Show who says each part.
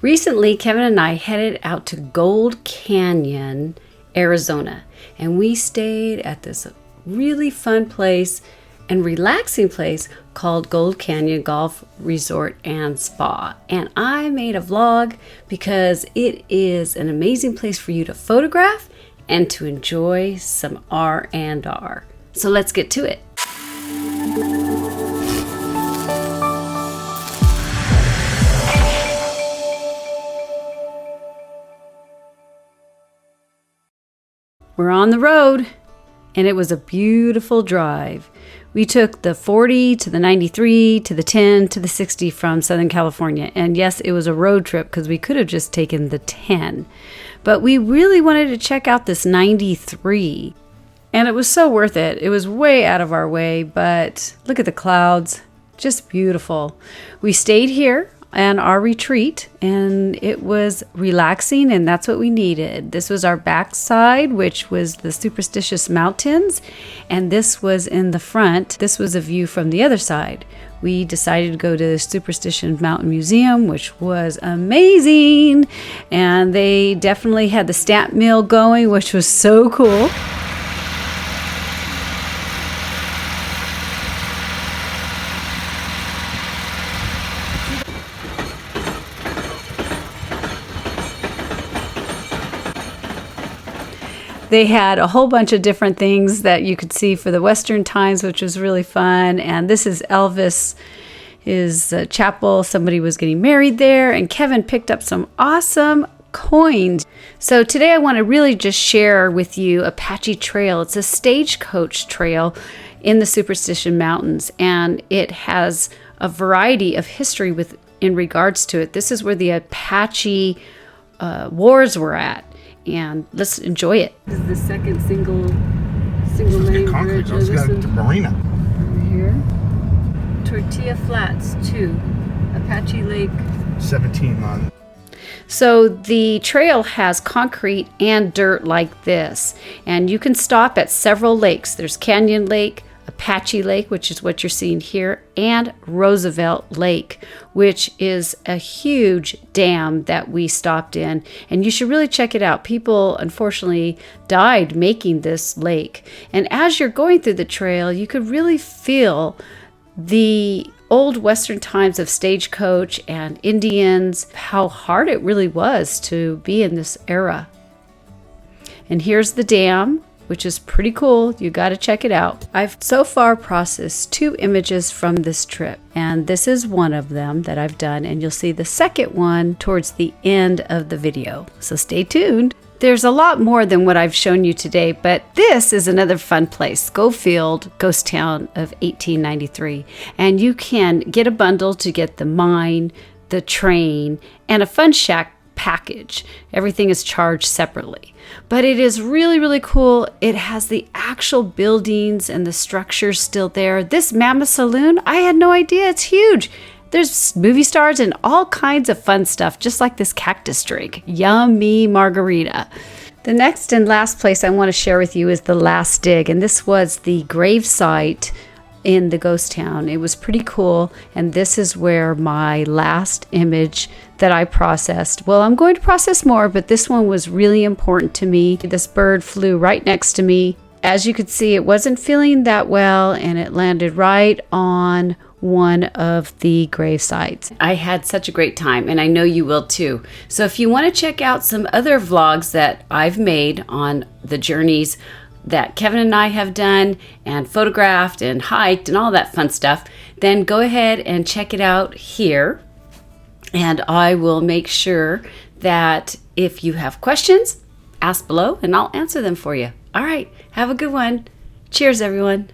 Speaker 1: Recently, Kevin and I headed out to Gold Canyon, Arizona, and we stayed at this really fun place and relaxing place called Gold Canyon Golf Resort and Spa. And I made a vlog because it is an amazing place for you to photograph and to enjoy some R&R. So let's get to it. We're on the road, and it was a beautiful drive. We took the 40 to the 93 to the 10 to the 60 from Southern California. And yes, it was a road trip because we could have just taken the 10. But we really wanted to check out this 93. And it was so worth it. It was way out of our way, but look at the clouds. Just beautiful. We stayed here on our retreat, and it was relaxing, and that's what we needed. This was our backside, which was the Superstitious Mountains, and this was in the front. This was a view from the other side. We decided to go to the Superstition Mountain Museum, which was amazing, and they definitely had the stamp mill going, which was so cool. They had a whole bunch of different things that you could see for the Western times, which was really fun. And this is Elvis, his Chappell. Somebody was getting married there, and Kevin picked up some awesome coins. So today I want to really just share with you Apache Trail. It's a Stagecoach Trail in the Superstition Mountains, and it has a variety of history in regards to it. This is where the Apache wars were at. And let's enjoy it. This is the second single lane bridge.
Speaker 2: Let's go to Marina.
Speaker 1: Over here. Tortilla Flats 2, Apache Lake.
Speaker 2: 17 miles.
Speaker 1: So the trail has concrete and dirt like this. And you can stop at several lakes. There's Canyon Lake, Apache Lake, which is what you're seeing here, and Roosevelt Lake, which is a huge dam that we stopped in. And you should really check it out. People, unfortunately, died making this lake. And as you're going through the trail, you could really feel the old Western times of stagecoach and Indians, how hard it really was to be in this era. And here's the dam, which is pretty cool. You got to check it out. I've so far processed 2 images from this trip, and this is one of them that I've done, and you'll see the second one towards the end of the video. So stay tuned. There's a lot more than what I've shown you today, but this is another fun place, Schofield Ghost Town of 1893. And you can get a bundle to get the mine, the train, and a fun shack package. Everything is charged separately. But it is really, really cool. It has the actual buildings and the structures still there. This Mammoth Saloon, I had no idea. It's huge. There's movie stars and all kinds of fun stuff, just like this cactus drink. Yummy margarita. The next and last place I want to share with you is the Last Dig. And this was the grave site in the ghost town. It was pretty cool, and this is where my last image that I processed. Well, I'm going to process more, but this one was really important to me. This bird flew right next to me. As you could see, it wasn't feeling that well, and it landed right on one of the grave sites. I had such a great time, and I know you will too. So if you want to check out some other vlogs that I've made on the journeys that Kevin and I have done and photographed and hiked and all that fun stuff, then go ahead and check it out here. And I will make sure that if you have questions, ask below and I'll answer them for you. All right, have a good one. Cheers, everyone.